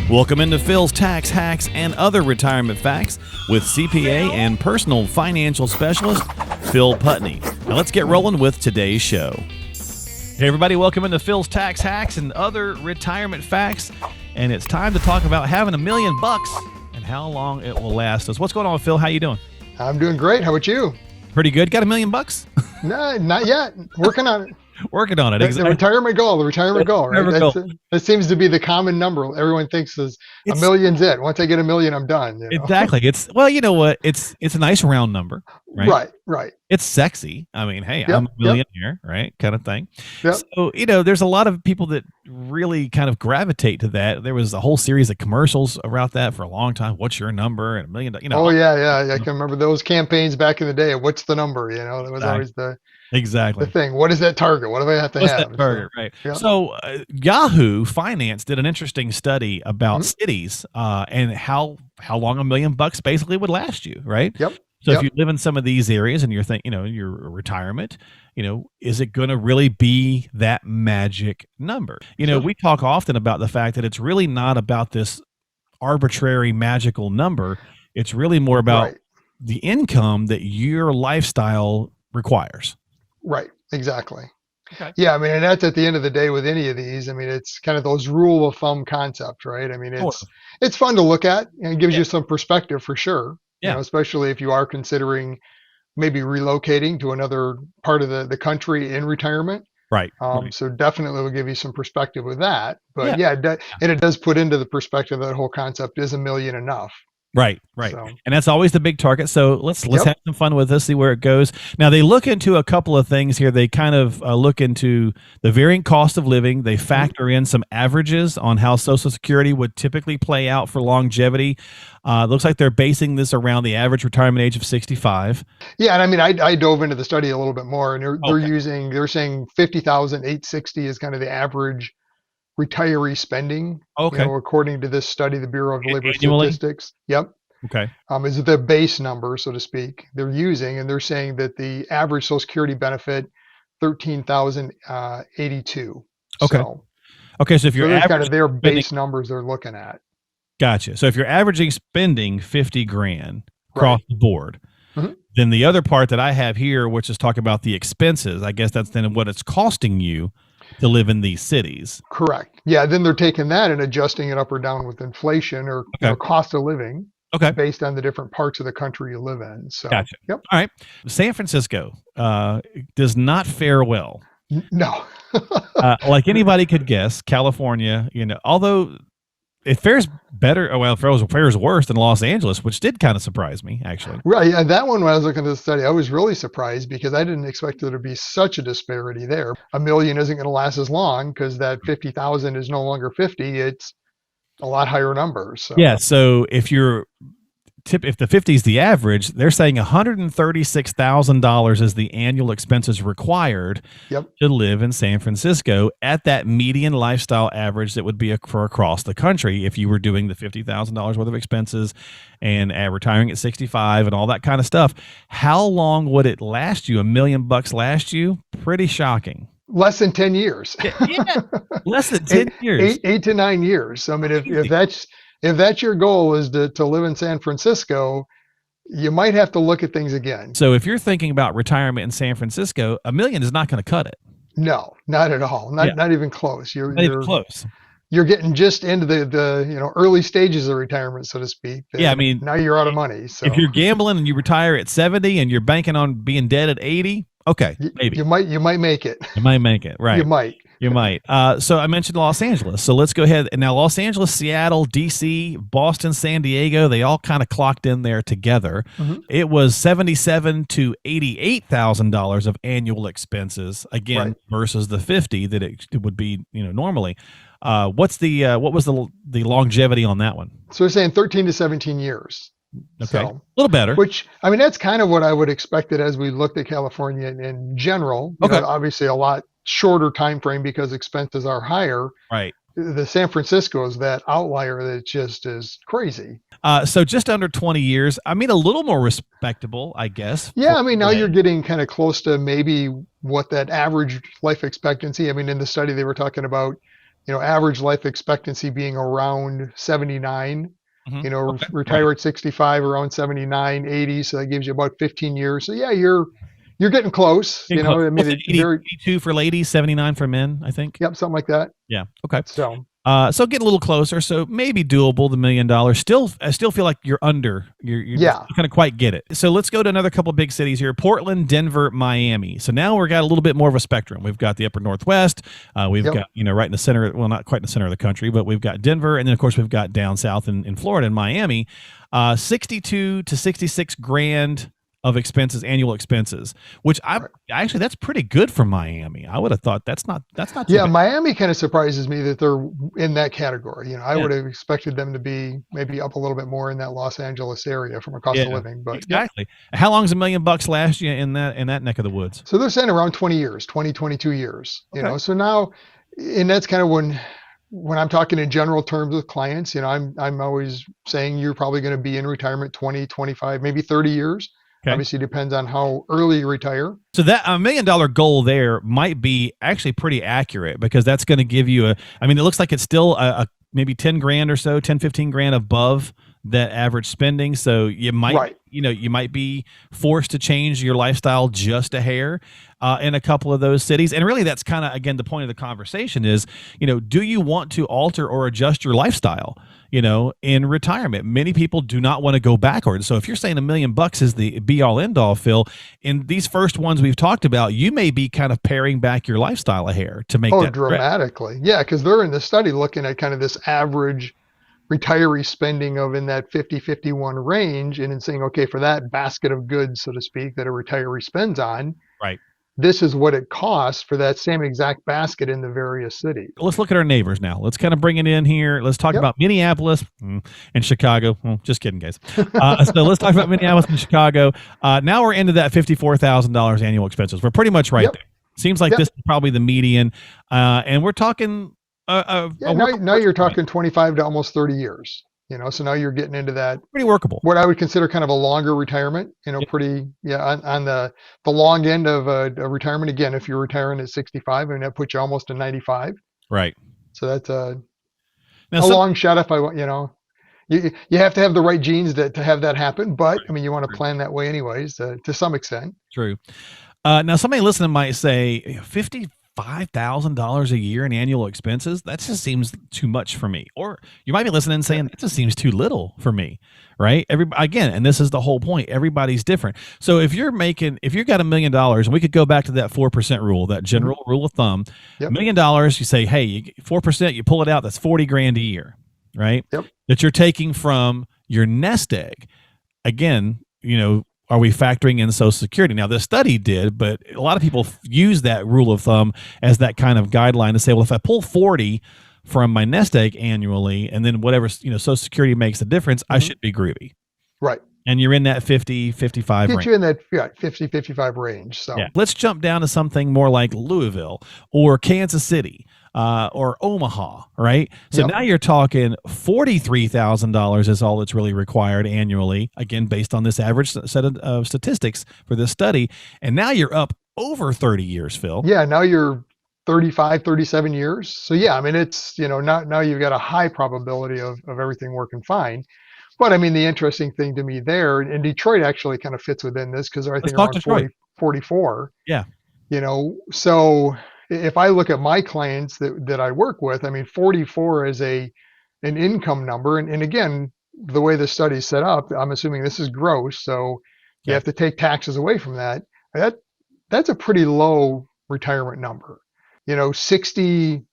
Welcome into Phil's Tax Hacks and Other Retirement Facts with CPA and personal financial specialist Phil Putney. Now let's get rolling with today's show. Hey everybody, welcome into Phil's Tax Hacks and Other Retirement Facts. And it's time to talk about having $1 million and how long it will last us. What's going on, Phil? How you doing? I'm doing great. How about you? Pretty good. Got $1 million? No, not yet. Working on it. Working on it. The retirement goal, right? That seems to be the common number. Everyone thinks is $1 million's it. Once I get $1 million, I'm done. You know? Exactly. Well, you know what? It's a nice round number, right? Right. It's sexy. I mean, hey, I'm a millionaire, right? Kind of thing. Yep. So, there's a lot of people that really kind of gravitate to that. There was a whole series of commercials about that for a long time. What's your number? And $1 million, Oh, yeah. I can remember those campaigns back in the day. What's the number? That was always the thing. What is that target? What do I have to have? That target, right? Yeah. So Yahoo Finance did an interesting study about cities and how long $1 million basically would last you, right? Yep. So if you live in some of these areas and you're thinking, your retirement, is it going to really be that magic number? We talk often about the fact that it's really not about this arbitrary magical number. It's really more about the income that your lifestyle requires. Right. Exactly. Okay. Yeah. I mean, and that's at the end of the day with any of these. I mean, it's kind of those rule of thumb concepts, right? I mean, it's fun to look at and it gives you some perspective for sure. Yeah. Especially if you are considering maybe relocating to another part of the country in retirement. Right. So definitely will give you some perspective with that. But and it does put into the perspective that whole concept, is $1 million enough? Right. So. And that's always the big target. So let's have some fun with this, see where it goes. Now, they look into a couple of things here. They kind of look into the varying cost of living. They factor in some averages on how Social Security would typically play out for longevity. Looks like they're basing this around the average retirement age of 65. Yeah, and I mean, I dove into the study a little bit more, and they're saying 50,860 is kind of the average retiree spending. Okay. According to this study, the Bureau of Labor Annually? Statistics. Yep. Okay. Is the base number, so to speak, they're using, and they're saying that the average Social Security benefit, 13,082. Okay. So if you're kind of their base numbers they're looking at. Gotcha. So if you're averaging spending $50,000 across the board, then the other part that I have here, which is talking about the expenses, I guess that's then what it's costing you to live in these cities. Correct. Yeah. Then they're taking that and adjusting it up or down with inflation or cost of living. Okay. Based on the different parts of the country you live in. So, gotcha. Yep. All right. San Francisco does not fare well. No. Like anybody could guess, California, although it fares better. Well, it fares worse than Los Angeles, which did kind of surprise me, actually. Right. Yeah, that one, when I was looking at the study, I was really surprised because I didn't expect there to be such a disparity there. $1 million isn't going to last as long because that 50,000 is no longer 50. It's a lot higher numbers. So. Yeah. So if the 50 is the average, they're saying $136,000 is the annual expenses required to live in San Francisco at that median lifestyle average that would be for across the country if you were doing the $50,000 worth of expenses and retiring at 65 and all that kind of stuff. How long would it last you? $1 million last you? Pretty shocking. Less than 10 years. Yeah, less than 10 years. 8 to 9 years. I mean, if that's your goal is to live in San Francisco, you might have to look at things again. So if you're thinking about retirement in San Francisco, $1 million is not going to cut it. No, not at all. Not even close. You're close. You're getting just into the early stages of retirement, so to speak. Yeah, I mean, now you're out of money. So if you're gambling and you retire at 70 and you're banking on being dead at 80, okay, maybe you might make it. You might make it, right? You might. So I mentioned Los Angeles. So let's go ahead. And now Los Angeles, Seattle, DC, Boston, San Diego, they all kind of clocked in there together. It was $77,000 to $88,000 of annual expenses again versus the 50 that it would be, normally. What was the longevity on that one? So we're saying 13 to 17 years. Okay. So, a little better. Which, I mean, that's kind of what I would expect it as we looked at California in general. Obviously a lot shorter time frame because expenses are higher. Right. The San Francisco is that outlier that just is crazy. So just under 20 years. I mean, a little more respectable, I guess. Yeah. I mean, now you're getting kind of close to maybe what that average life expectancy. I mean, in the study, they were talking about average life expectancy being around 79. Okay. Right. Retire at 65, around 79, 80. So that gives you about 15 years. So yeah, you're getting close. Getting close. I mean, What's it, it 80, very, 82 for ladies, 79 for men, I think. yep, something like that. Yeah. Okay. So So getting a little closer, so maybe doable. The $1 million. I still feel like you're under. You're yeah, kind of quite get it. So let's go to another couple of big cities here: Portland, Denver, Miami. So now we've got a little bit more of a spectrum. We've got the Upper Northwest. We've yep, got right in the center. Well, not quite in the center of the country, but we've got Denver, and then of course we've got down south in Florida and Miami. 62 to 66 grand of expenses, annual expenses, which right. actually that's pretty good for Miami. I would have thought that's not too Yeah, bad. Miami kind of surprises me that they're in that category. I Yeah. would have expected them to be maybe up a little bit more in that Los Angeles area from a cost Yeah, of living. But yep. exactly. How long's $1 million last you in that neck of the woods? So they're saying around 20 years, 20, 22 years. Okay. So now, and that's kind of when I'm talking in general terms with clients, I'm always saying you're probably going to be in retirement 20, 25, maybe 30 years. Okay. Obviously depends on how early you retire. So that $1 million goal there might be actually pretty accurate because that's going to give you I mean, it looks like it's still a maybe 10 grand or so, 10, 15 grand above that average spending. So you might, Right. you might be forced to change your lifestyle just a hair in a couple of those cities. And really that's kind of, again, the point of the conversation is, do you want to alter or adjust your lifestyle? In retirement, many people do not want to go backwards. So if you're saying $1 million is the be all end all, Phil, in these first ones we've talked about, you may be kind of paring back your lifestyle a hair to make that dramatically. Yeah, because they're in the study looking at kind of this average retiree spending of in that 50-51 range and then saying, okay, for that basket of goods, so to speak, that a retiree spends on, right. this is what it costs for that same exact basket in the various cities. Let's look at our neighbors now. Let's kind of bring it in here. Let's talk about Minneapolis and Chicago. Well, just kidding, guys. So let's talk about Minneapolis and Chicago. Now we're into that $54,000 annual expenses. We're pretty much right there. Seems like this is probably the median. And we're talking. Now you're talking 25 to almost 30 years. So now you're getting into that pretty workable. What I would consider kind of a longer retirement. Pretty on the long end of a retirement. Again, if you're retiring at 65, I mean that puts you almost to 95. Right. So that's a long shot. If I want, you have to have the right genes to have that happen. But I mean, you want to plan that way anyways, to some extent. True. Now somebody listening might say $55,000 a year in annual expenses. That just seems too much for me. Or you might be listening and saying that just seems too little for me, right? Again, and this is the whole point. Everybody's different. So if you've got $1 million, and we could go back to that 4% rule, that general rule of thumb, $1 million, you say, hey, 4%, you pull it out, that's 40 grand a year, right? Yep. That you're taking from your nest egg. Again, are we factoring in Social Security? Now, this study did, but a lot of people use that rule of thumb as that kind of guideline to say, well, if I pull 40 from my nest egg annually, and then whatever Social Security makes the difference, I should be groovy. Right. And you're in that 50, 55 range. Get you in that 50, 55 range. So let's jump down to something more like Louisville or Kansas City. Or Omaha, right? So now you're talking $43,000 is all that's really required annually, again, based on this average set of statistics for this study. And now you're up over 30 years, Phil. Yeah, now you're 35, 37 years. So yeah, I mean, it's, now you've got a high probability of everything working fine. But I mean, the interesting thing to me there, and Detroit actually kind of fits within this because I think around 44. Yeah. So if I look at my clients that I work with, I mean, 44 is an income number. And again, the way the study is set up, I'm assuming this is gross. So you have to take taxes away from that. That's a pretty low retirement number. 60,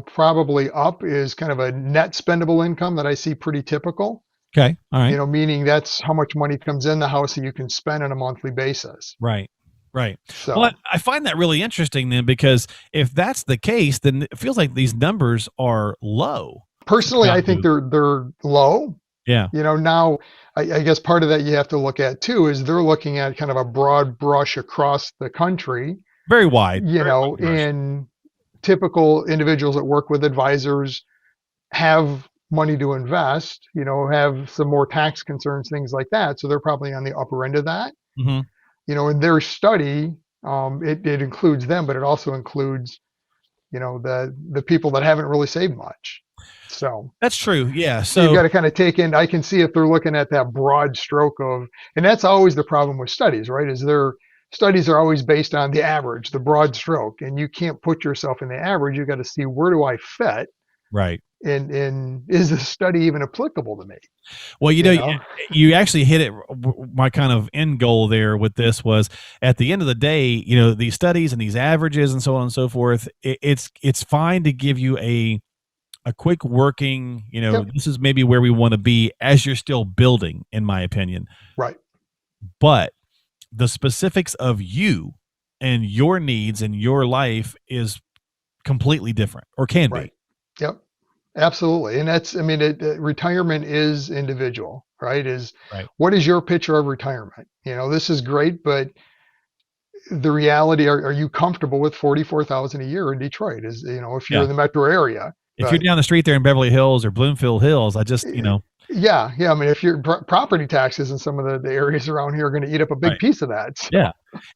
probably up is kind of a net spendable income that I see pretty typical. Okay. All right. Meaning that's how much money comes in the house that you can spend on a monthly basis. Right. Right. So, well, I find that really interesting then, because if that's the case, then it feels like these numbers are low. Personally, I think they're low. Yeah. Now I guess part of that you have to look at too is they're looking at kind of a broad brush across the country. Very wide. And typical individuals that work with advisors have money to invest, have some more tax concerns, things like that. So they're probably on the upper end of that. Mm-hmm. In their study, it includes them, but it also includes the people that haven't really saved much. So That's true. Yeah. so you've So got to kind of take in. I can see if they're looking at that broad stroke of, and that's always the problem with studies, right? Is their studies are always based on the average, the broad stroke, and you can't put yourself in the average. You got to see where do I fit, right. and is the study even applicable to me? Well, You know, you actually hit it. My kind of end goal there with this was at the end of the day, these studies and these averages and so on and so forth. It's fine to give you a quick working. yep, This is maybe where we want to be as you're still building, in my opinion. right, But the specifics of you and your needs and your life is completely different, or can right, be. yep. Absolutely. And that's, I mean, retirement is individual, right? Right. What is your picture of retirement? This is great, but the reality, are you comfortable with 44,000 a year in Detroit? If you're Yeah. in the metro area, If you're but down the street there in Beverly Hills or Bloomfield Hills, I just, yeah, yeah. I mean, if your property taxes in some of the areas around here are going to eat up a big right. piece of that. So, Yeah.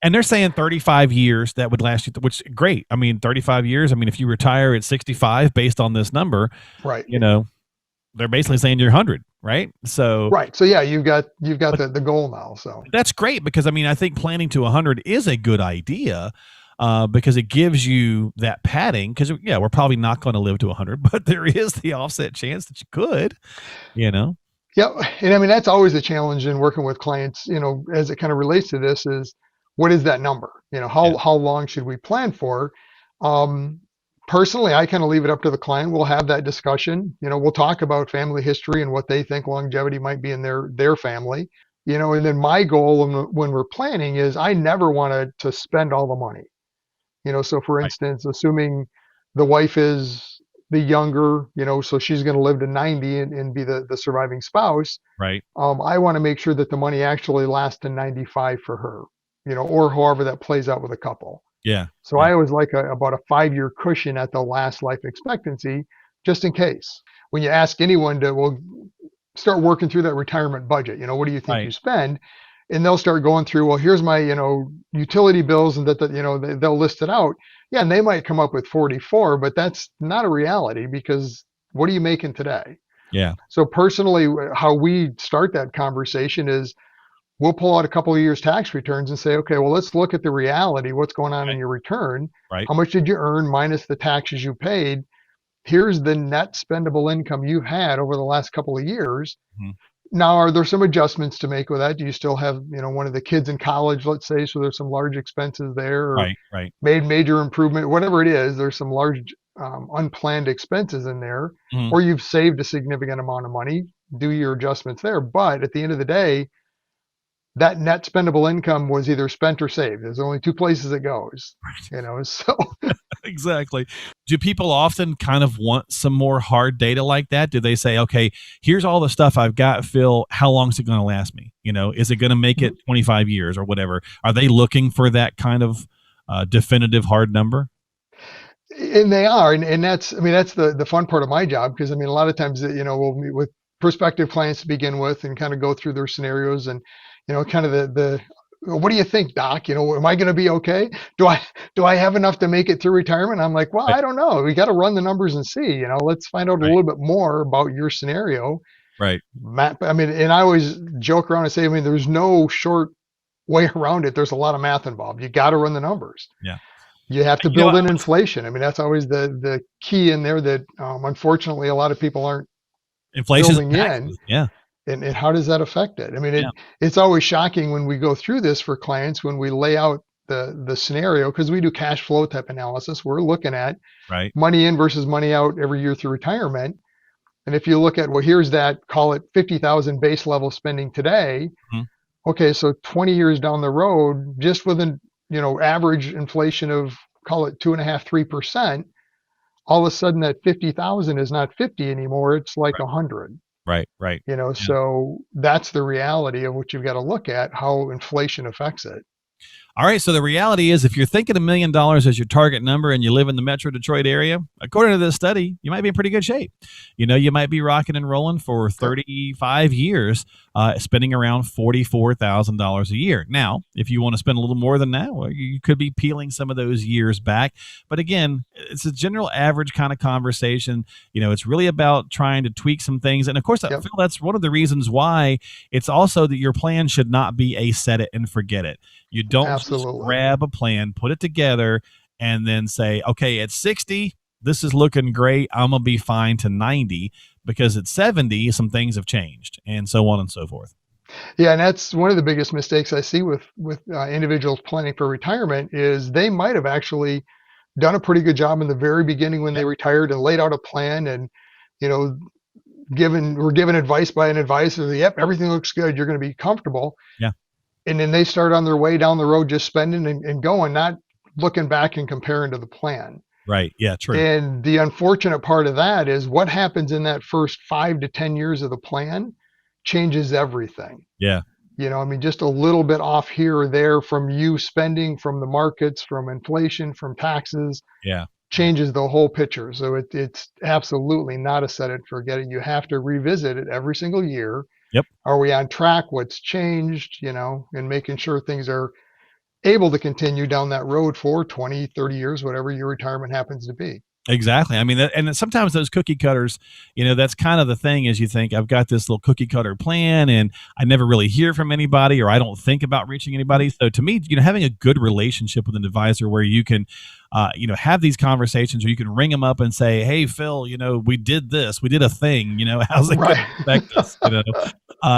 And they're saying 35 years that would last you, which great. I mean, 35 years. I mean, if you retire at 65 based on this number, right. They're basically saying you're 100, right? So, Right. So yeah, you've got but the goal now. So that's great because I mean, I think planning to 100 is a good idea. Because it gives you that padding. Because yeah, we're probably not going to live to 100, but there is the offset chance that you could. yeah, and I mean that's always a challenge in working with clients. As it kind of relates to this, is what is that number? Yeah. How long should we plan for? Personally, I kind of leave it up to the client. We'll have that discussion. We'll talk about family history and what they think longevity might be in their family. And then my goal when we're planning is I never want to spend all the money. So for Right. instance, assuming the wife is the younger, so she's going to live to 90 and be the surviving spouse. Right. I want to make sure that the money actually lasts to 95 for her, or however that plays out with a couple. Yeah. So Yeah. I always like about a 5-year cushion at the last life expectancy, just in case. When you ask anyone to, start working through that retirement budget, what do you think you Right. spend? And they'll start going through, well, here's my, utility bills, and they'll list it out. Yeah, and they might come up with 44, but that's not a reality because what are you making today? Yeah. So personally, how we start that conversation is we'll pull out a couple of years tax returns and say, okay, well, let's look at the reality. What's going on in Right. your return? Right. How much did you earn minus the taxes you paid? Here's the net spendable income you had over the last couple of years. Mhm. Now, are there some adjustments to make with that? Do you still have, one of the kids in college, let's say, so there's some large expenses there, or Right. Right. made major improvement, whatever it is, there's some large unplanned expenses in there, Mhm. or you've saved a significant amount of money, do your adjustments there. But at the end of the day, that net spendable income was either spent or saved. There's only two places it goes, so Exactly. Do people often kind of want some more hard data like that? Do they say, okay, here's all the stuff I've got, Phil, how long is it going to last me? Is it going to make it 25 years or whatever? Are they looking for that kind of definitive hard number? and they are, and that's, I mean, that's the fun part of my job, because I mean, a lot of times, we'll meet with prospective clients to begin with and kind of go through their scenarios and, kind of the what do you think, Doc? Am I going to be okay? Do I have enough to make it through retirement? I'm like, well, Right. I don't know. We got to run the numbers and see. Let's find out a Right. little bit more about your scenario. Right. Matt, I mean, and I always joke around and say, I mean, there's no short way around it. There's a lot of math involved. You got to run the numbers. Yeah. You have to You know, build I in was- inflation. I mean, that's always the key in there that unfortunately a lot of people aren't inflation building in. Yeah. And how does that affect it? I mean, Yeah. it's always shocking when we go through this for clients, when we lay out the scenario, because we do cash flow type analysis. We're looking at Right. money in versus money out every year through retirement. And if you look at, well, here's that, call it 50,000 base level spending today. Mhm. Okay, so 20 years down the road, just with an average inflation of, call it 2.5, 3%, all of a sudden that 50,000 is not 50 anymore. It's like 100. Right. Right. So that's the reality of what you've got to look at, how inflation affects it. All right. So the reality is, if you're thinking $1 million as your target number and you live in the Metro Detroit area, according to this study, you might be in pretty good shape. You might be rocking and rolling for 35 years, spending around $44,000 a year. Now, if you want to spend a little more than that, well, you could be peeling some of those years back. But again, it's a general average kind of conversation. It's really about trying to tweak some things. And of course, I feel that's one of the reasons why it's also that your plan should not be a set it and forget it. You don't just grab a plan, put it together, and then say, okay, at 60, this is looking great. I'm going to be fine to 90, because at 70, some things have changed, and so on and so forth. Yeah, and that's one of the biggest mistakes I see with individuals planning for retirement is they might have actually done a pretty good job in the very beginning when they retired and laid out a plan and, were given advice by an advisor. Yep, everything looks good. You're going to be comfortable. Yeah. And then they start on their way down the road just spending and going, not looking back and comparing to the plan. Right. Yeah, true. And the unfortunate part of that is what happens in that first 5 to 10 years of the plan changes everything. Yeah. Just a little bit off here or there from you spending, from the markets, from inflation, from taxes. Yeah. Changes the whole picture. So it's absolutely not a set it and forget it. You have to revisit it every single year. Yep. Are we on track? What's changed? And making sure things are able to continue down that road for 20, 30 years, whatever your retirement happens to be. Exactly. And sometimes those cookie cutters, that's kind of the thing, is you think I've got this little cookie cutter plan and I never really hear from anybody, or I don't think about reaching anybody. So to me, having a good relationship with an advisor where you can, have these conversations, or you can ring them up and say, hey, Phil, we did this, we did a thing, how's it going to affect us?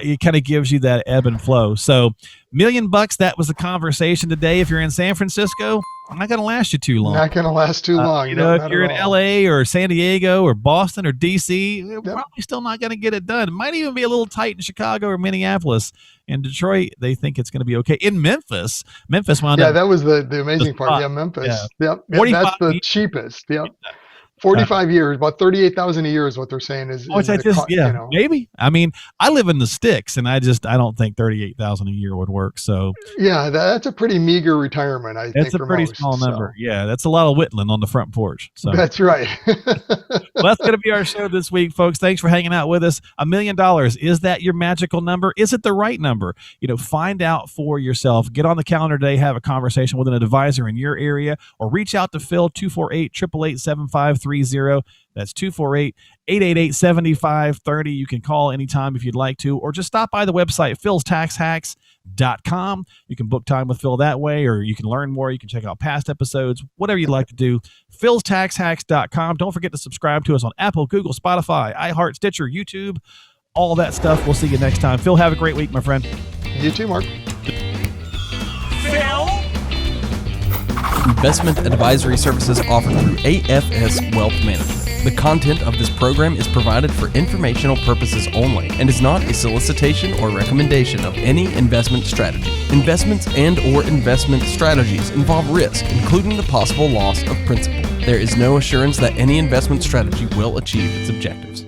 It kind of gives you that ebb and flow. So $1 million, that was the conversation today. If you're in San Francisco, I'm not going to last you too long. Not going to last too long. If you're in LA or San Diego or Boston or DC, you're probably still not going to get it done. It might even be a little tight in Chicago or Minneapolis. In Detroit, they think it's going to be okay. In Memphis wound up. Yeah, that was the amazing part. Yeah, Memphis. Yep. That's the cheapest. Yep. 45 years, about $38,000 a year is what they're saying is maybe. I live in the sticks, and I don't think $38,000 a year would work. So yeah, that's a pretty meager retirement. I think that's a pretty small number. Yeah, that's a lot of whittling on the front porch. So that's right. Well, that's going to be our show this week, folks. Thanks for hanging out with us. $1 million, is that your magical number? Is it the right number? Find out for yourself. Get on the calendar today. Have a conversation with an advisor in your area, or reach out to Phil 248-888-7530. That's 248-888-7530. You can call anytime if you'd like to, or just stop by the website, philstaxhacks.com. You can book time with Phil that way, or you can learn more. You can check out past episodes, whatever you'd like to do. philstaxhacks.com. Don't forget to subscribe to us on Apple, Google, Spotify, iHeart, Stitcher, YouTube, all that stuff. We'll see you next time. Phil, have a great week, my friend. You too, Mark. Phil? Investment advisory services offered through AFS Wealth Management. The content of this program is provided for informational purposes only and is not a solicitation or recommendation of any investment strategy. Investments and/or investment strategies involve risk, including the possible loss of principal. There is no assurance that any investment strategy will achieve its objectives.